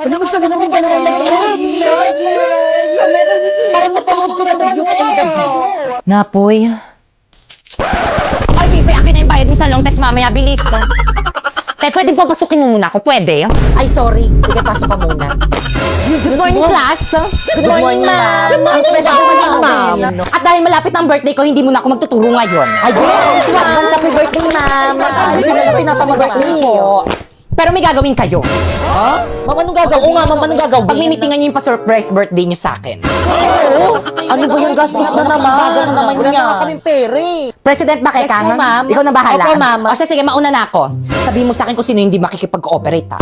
Ano mo sabi naman ka naman? Parang napanood ko na tayo kagabi. Napoy. Ay, Pipe, akin na yung bayad mo sa long test mamaya. Bilis to. Te, pwede papasukin mo muna ako? Pwede? Ay, sorry. Sige, pasok ka muna. Good morning, class. Good morning, ma'am. Good morning, ma'am. At dahil malapit ang birthday ko, hindi mo na ako magtuturo ngayon. Ay, yes! Advance happy birthday, ma'am. Gusto nila pinapamabirthday ko. Pero may gagawin kayo. Ha? Ma'am, anong gagawin? Oo nga, ma'am, anong gagawin? Pagmimitingan niyo yung pa-surprise birthday niyo sa akin. Ano ba yung gastos na naman? Wala na kaming pere. President ba kay Yes po, Kanan? ma'am. Ikaw na bahala. Opo, ma'am. O siya, sige, mauna na ako. Sabihin mo sa akin kung sino hindi makikipag-cooperate, ha?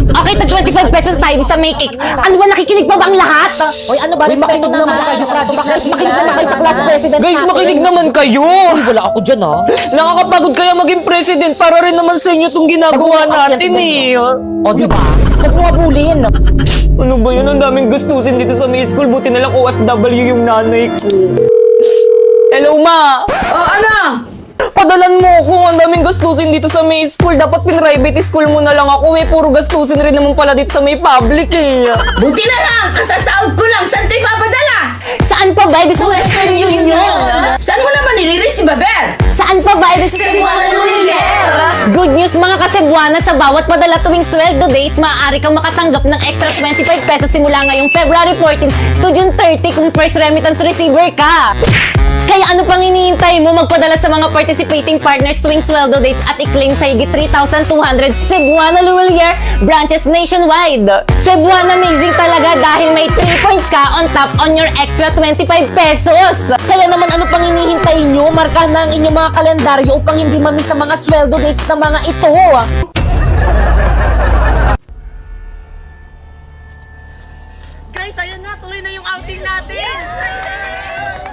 Okay, tag 25 pesos tayo sa may cake. Ano ba, nakikinig pa ba ang lahat? Hoy, ano ba? Respeto naman kayo. Guys, makinig naman kayo sa class president Guys, natin. makinig naman kayo! Uy, wala ako dyan, ha? Nakakapagod kaya maging president para rin naman sa inyo itong ginagawa natin eh. O, di ba? Huwag mo abulin. Ano ba yun? Ang daming gustusin dito sa may school. Buti na lang OFW yung nanay ko. Hello, ma! Oh, ano? Padalan mo ako. Ang daming gastusin dito sa may school. Dapat pin-private school mo na lang ako eh. Puro gastusin rin naman pala dito sa may public eh. Buti na lang, kasasahod ko lang. Saan tayo papadala? Saan pa ba? Sa Western Union. Saan mo naman niliris si Baber? Saan pa ba? Sa Cebuana Good news mga kasebuana, sa bawat padala tuwing sweldo dates, maaari kang makatanggap ng extra 25 pesos simula ngayong February 14 to June 30 kung first remittance receiver ka. Kaya ano pang hinihintay mo? Magpadala sa mga participating partners tuwing sweldo dates at i-claim sa higit 3,200 Cebuana Luwalier branches nationwide. Cebuana amazing talaga dahil may 3 points ka on top on your extra 25 pesos. Kaya naman ano pang hinihintay nyo? Marka na ang inyong mga kalendaryo upang hindi mamiss sa mga sweldo dates ng mga ito. Guys, ayan na. Tuloy na yung outing natin.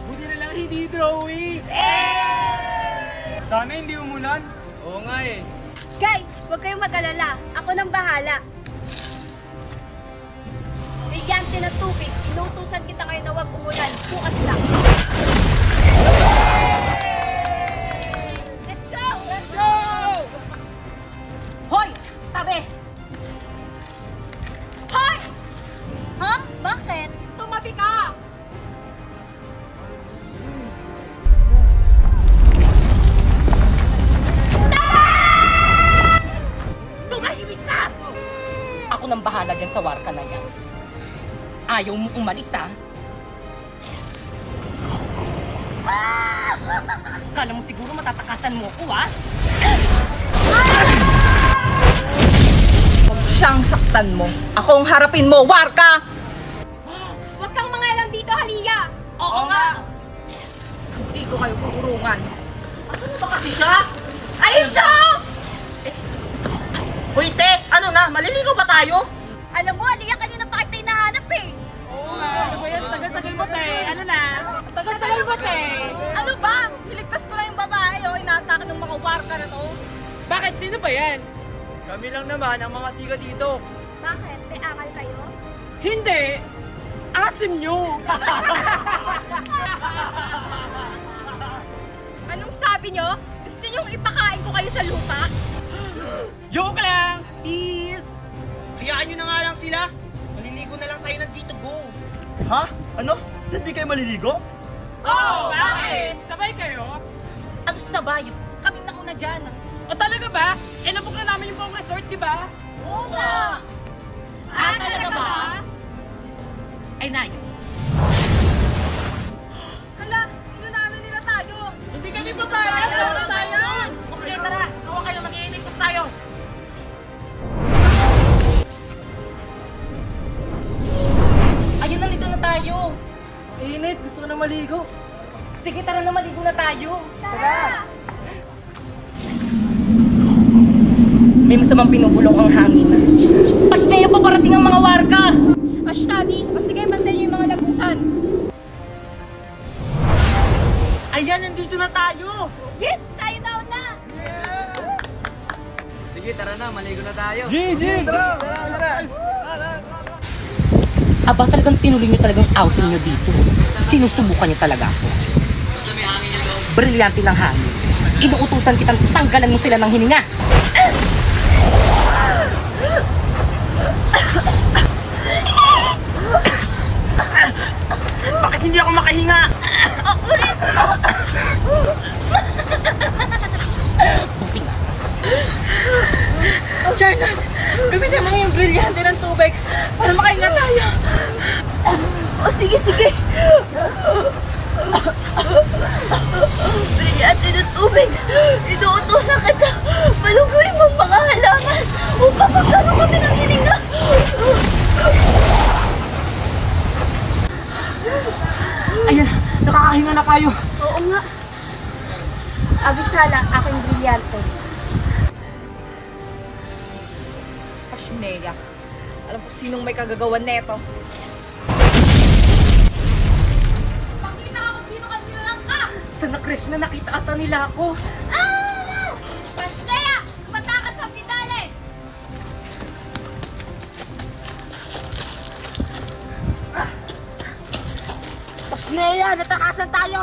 Buti na lang hindi drawing. Sana hindi umulan. Oo nga eh. Guys, huwag kayong mag-alala. Ako nang bahala. Brilyante ng tubig. Inutusan kita ngayon na huwag umulan. Bukas lang. Let's go! Let's go! Hoy! Tabi! Hoy! Ha? Bakit? Tumabi ka! Tumahimik ka! Ako nang bahala dyan sa warka na yan. Ayaw mo umalis, ha? Kala mo siguro matatakasan mo ako, ha? Huwag siyang saktan mo. Ako ang harapin mo, warka! Huwag kang mangalang dito, Halia! Oo nga! Hindi ko kayo kukurungan. Ano ba kasi siya? Aisha! Hoy, te, ano na? Maliligaw ba tayo? Alam mo, Halia, kanina pa kita hinahanap eh. Ano ba yan? Tagal-tagal mo, te. Ano na? Tagal-tagal ba, te? Ano ba? Niligtas ko lang yung babae, oh. Inaatake ng mga warka na to. Bakit? Sino ba yan? Kami lang naman ang mga siga dito. Bakit? May akal kayo? Hindi! Asim nyo! Anong sabi nyo? Gusto nyong ipakain ko kayo sa lupa? Joke lang! Peace! Hayaan nyo na nga lang sila. Maliligo na lang tayo ng Tito Go. Ha? Ano? Diyan di kayo maliligo? Oh, bakit? Sabay kayo? Ano sabay? Kaming nauna dyan. O talaga ba? Eh, nabuk na namin yung buong resort, di ba? Oo nga! Talaga ba? Ay, Nayo. Hala, inunano nila tayo! Hindi kami papayag! Ano tayo? Sige, tara. Tawa kayo. Mag-iinipos tayo. Ayun, nandito na tayo. Init, gusto ko na maligo. Sige, tara na, maligo na tayo. Tara! May masamang pinubulong ang hangin. Pasneya pa parating ang mga warka. Ashtadi, o sige, bantayan yung mga lagusan. Ayan, nandito na tayo. Yes! Tayo na una! Sige, tara na, maligo na tayo. Aba, talagang tinuloy nyo talagang outing nyo dito. Sinusubukan nyo talaga ako. Brilyante ng hangin. Inuutusan kitang tanggalan mo sila ng hininga. Bakit hindi ako makahinga? Charlotte, gamitin mo yung brilyante ng tubig para makahinga tayo. O sige, sige. Brilyante ng tubig. Inuutosan kita. Malugoy mong mga halaman upang magkaroon kami ng hininga. Ayan, nakakahinga na tayo. Oo nga. Abisala, aking brilyante. Pashnea, alam ko sinong may kagagawan neto. Pakita ako sino ka silang ka! Tana, Krishna, nakita ata nila ako. Pashnea! Tumatakas sa pidale! Pasneya, natakasan tayo!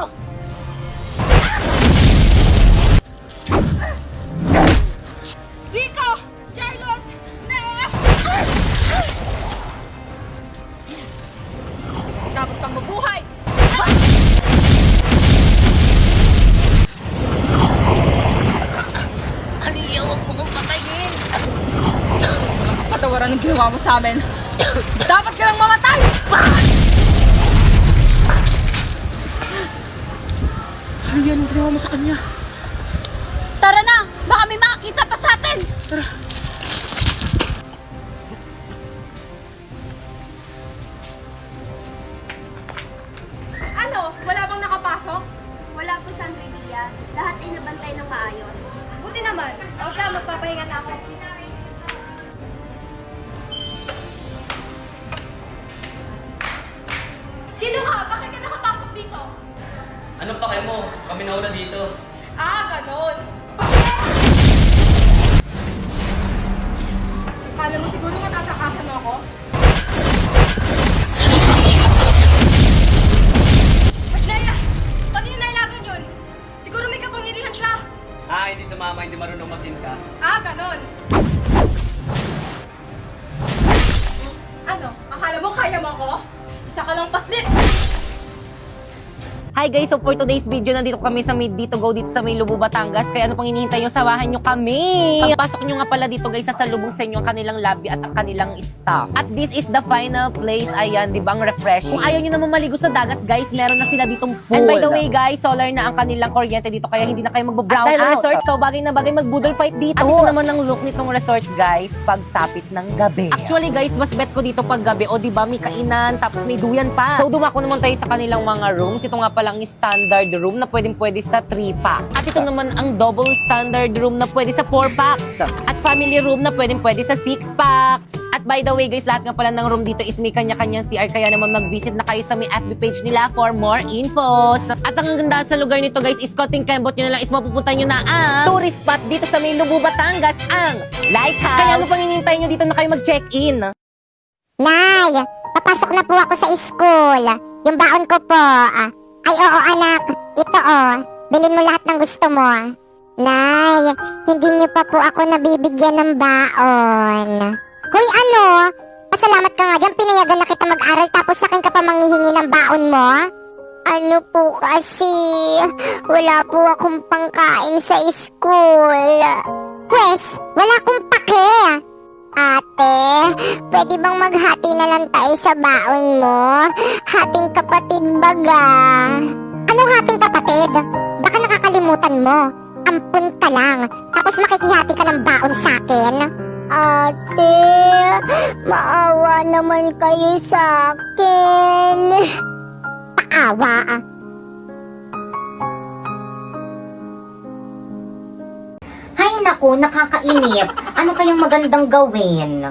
Rico! Charlotte! Snea! Tapos kang mabuhay! Kaliya, huwag mo kong patayin! Patawaran ng ginawa mo sa amin. Dapat ka lang mamatay! Kaliya, anong ginawa mo sa kanya? Tara na! Baka may makakita pa sa atin! Ano? Wala bang nakapasok? Wala po, Sandra Dia. Lahat ay nabantay ng maayos. Buti naman. O siya, magpapahinga na ako. Sino ka? Bakit ka nakapasok dito? Anong pake mo? Kami nauna dito. Ah, ganon. Kala mo siguro matatakasan mo ako? Pasnaya! Pati yung nailagan yun? Siguro may kapangyarihan siya. Ah, hindi tumama, hindi marunong masin ka. Ah, ganon. Ano? Akala mo kaya mo ako? Isa ka lang paslit! Hi guys, so for today's video, nandito kami sa May Dito Go dito sa May Lubo, Batangas. Kaya ano pang hinihintay nyo, samahan nyo kami. Pagpasok nyo nga pala dito guys, sasalubong sa inyo ang kanilang lobby at ang kanilang staff. At this is the final place. Ayan, di ba, ang refreshing. Kung ayaw nyo naman maligo sa dagat guys, meron na sila ditong pool. And by the way guys, solar na ang kanilang kuryente dito, kaya hindi na kayo magbo-brown out. At dahil resort to, bagay na bagay mag-boodle fight dito. At ito naman ang look nitong resort guys, pagsapit ng gabi. Actually guys, mas bet ko dito pag gabi. O di ba, may kainan, tapos may duyan pa. So dumako naman tayo sa kanilang mga rooms. Ito nga palang standard room na pwede sa 3 packs. At ito naman ang double standard room na pwede sa 4 packs. At family room na pwede sa 6 packs. At by the way guys, lahat nga pala ng room dito is may kanya-kanyang CR, kaya naman mag-visit na kayo sa may FB page nila for more infos. At ang ganda sa lugar nito guys is konting kembot nyo na lang is mapupunta nyo na ang tourist spot dito sa may Lubo, Batangas, ang Lighthouse. Kaya ano pang hinihintay nyo dito na kayo mag-check-in? Nay, papasok na po ako sa school. Yung baon ko po. Ay, oo anak. Ito bilhin mo lahat ng gusto mo. Nay, hindi niyo pa po ako nabibigyan ng baon. Hoy, ano? Pasalamat ka nga dyan. Pinayagan na kita mag-aral tapos sa akin ka pa manghihingi ng baon mo? Ano po kasi? Wala po akong pangkain sa school. Pwes, wala akong pake. Ate, pwede bang maghati na lang tayo sa baon mo? Hating kapatid baga. Anong hating kapatid? Baka nakakalimutan mo. Ampun ka lang, tapos makikihati ka ng baon sa akin. Ate, maawa naman kayo sa akin. Paawa. Hay naku, nakakainip. Ano kayang magandang gawin?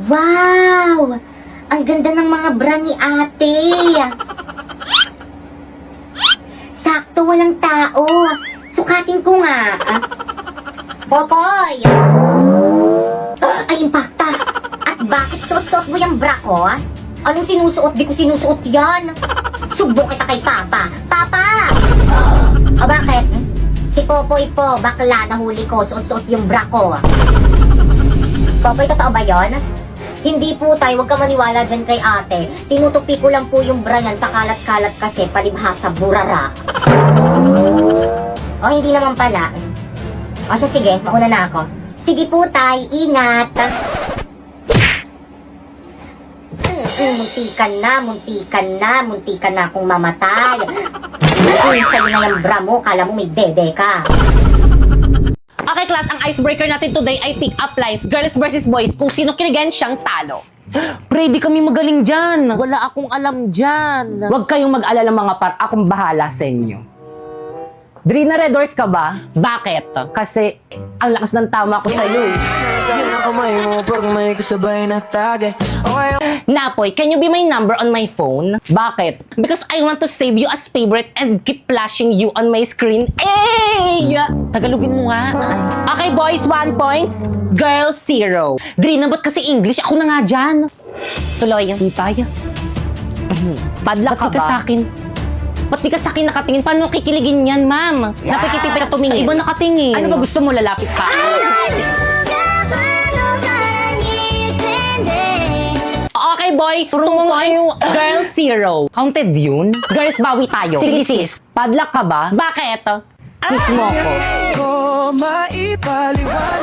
Wow! Ang ganda ng mga bra ni ate. Sakto, walang tao. Sukatin ko nga. Popoy! Ay, impacta. At bakit suot-suot mo yung bra ko? Anong sinusuot? Di ko sinusuot yan. Subo kita kay Papa. Papa! O bakit? Si Popoy po, bakla, nahuli ko, suot-suot yung bra ko. Popoy, totoo ba yon? Hindi po tayo, huwag ka maniwala dyan kay ate. Tinutupi ko lang po yung bra niyan, pakalat-kalat kasi, palibhasa, burara. O, hindi naman pala. O siya, sige, mauna na ako. Sige po, tay, ingat. Muntikan na akong mamatay. Sa'yo na yung bra mo, kala mo may dede ka. Okay, class, ang icebreaker natin today ay pick-up lines, girls versus boys, kung sino kinigan siyang talo. Pre, di kami magaling dyan. Wala akong alam dyan. Huwag kayong mag-alala mga par, akong bahala sa inyo. Drina, Red Doors ka ba? Bakit? Kasi ang lakas ng tama ko sa'yo eh. Napoy, can you be my number on my phone? Bakit? Because I want to save you as favorite and keep flashing you on my screen. Ay! Tagalogin mo nga. Okay, boys, 1 points. Girls, 0. Drina, ba't kasi English? Ako na nga dyan. Tuloy. Hindi tayo. Padlak ka ba? Sa akin. Ba't di ka sa akin nakatingin? Paano kikiligin yan, ma'am? Napikipipit na tumingin. Iba nakatingin. Ano ba gusto mo? Lalapit pa? Okay, boys. 2 points. Girls, 0. Counted yun? Girls, bawi tayo. Sige, sis. Padlak ka ba? Bakit? Kiss mo ko.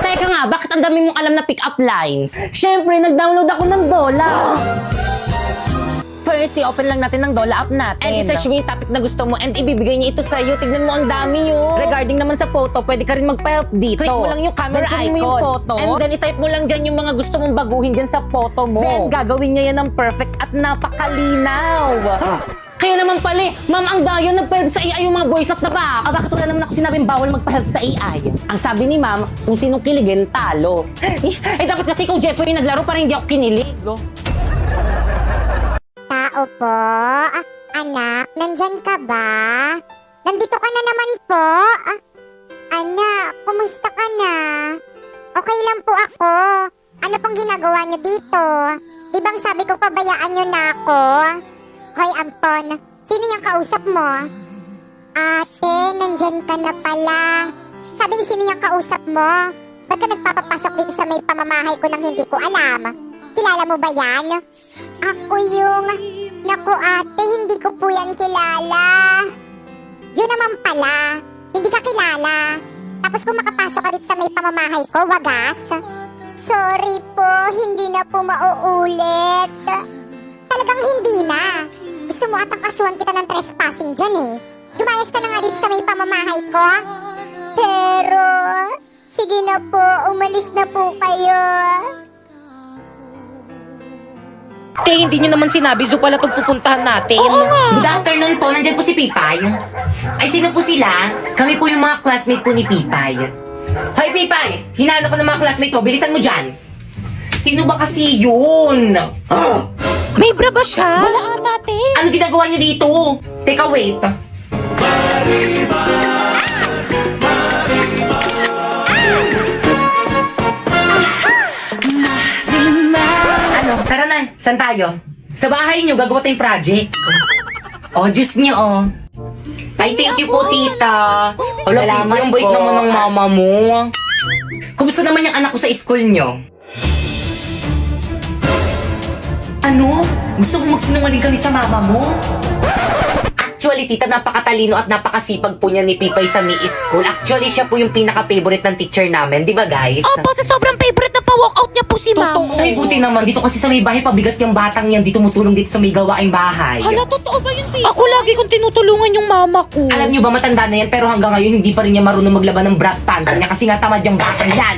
Teka nga, bakit ang dami mong alam na pick-up lines? Siyempre, nag-download ako ng Dola. First, open lang natin ng Dola app natin. And i-search mo yung topic na gusto mo and ibibigay niya ito sa'yo. Tignan mo, ang dami yun. Regarding naman sa photo, pwede ka rin mag-help dito. Click mo lang yung camera icon. Mo yung photo. And then, itype mo lang dyan yung mga gusto mong baguhin dyan sa photo mo. Then, gagawin niya yan ng perfect at napakalinaw. Kaya naman pala, ma'am, ang dayo nag-help sa AI yung mga voice at na ba? Bakit wala naman ako sinabing bawal magpa-help sa AI? Ang sabi ni ma'am, kung sinong kiligin, talo. Dapat kasi ikaw, Jeffoy, yung naglaro para hindi ako kinilig. Tao po? Anak, nandyan ka ba? Nandito ka na naman po? Anak, kumusta ka na? Okay lang po ako. Ano pong ginagawa niyo dito? Di bang sabi ko pabayaan niyo na ako? Hoy, Ampon, sino yung kausap mo? Ate, nandyan ka na pala. Sabi ni sino yung kausap mo? Ba't ka nagpapapasok dito sa may pamamahay ko nang hindi ko alam? Kilala mo ba yan? Ako yung... Naku ate, hindi ko po yan kilala. Yun naman pala, hindi ka kilala. Tapos kung makapasok ka dito sa may pamamahay ko, wagas. Sorry po, hindi na po mauulit. Talagang hindi na. Gusto mo atang kasuhan kita ng trespassing dyan eh. Lumayas ka na nga dito sa may pamamahay ko. Pero, sige na po, umalis na po kayo. Te, hindi nyo naman sinabi, Zo pala itong pupuntahan natin. Good afternoon po, nandyan po si Pipay. Ay, sino po sila? Kami po yung mga classmate po ni Pipay. Hoy, Pipay! Hinanap ko ng mga classmate mo, bilisan mo dyan. Sino ba kasi yun? May bra ba siya? Wala ata, te. Ano ginagawa niyo dito? Teka, wait. Ano, tara na. Saan tayo? Sa bahay niyo, gagawa tayong project. Oh, juice niyo, oh. Ay, thank you po, tita. Salamat po. Yung bait naman ng mama mo. Kumusta naman yung anak ko sa school niyo? Ano? Gusto mo magsinungaling kami sa mama mo? Actually, tita, napakatalino at napakasipag po niya ni Pipay sa Mi School. Actually, siya po yung pinaka-favorite ng teacher namin, di ba guys? Opo, sa sobrang favorite na pa-walkout niya po si ma'am. Totoo. Ay, buti naman. Dito kasi sa may bahay, pabigat yung batang yan. Di tumutulong dito sa may gawaing bahay. Hala, totoo ba yun, tita? Ako lagi kong tinutulungan yung mama ko. Alam niyo ba, matanda na yan, pero hanggang ngayon, hindi pa rin niya marunong maglaban ng brat pants niya kasi nga tamad yung batang yan.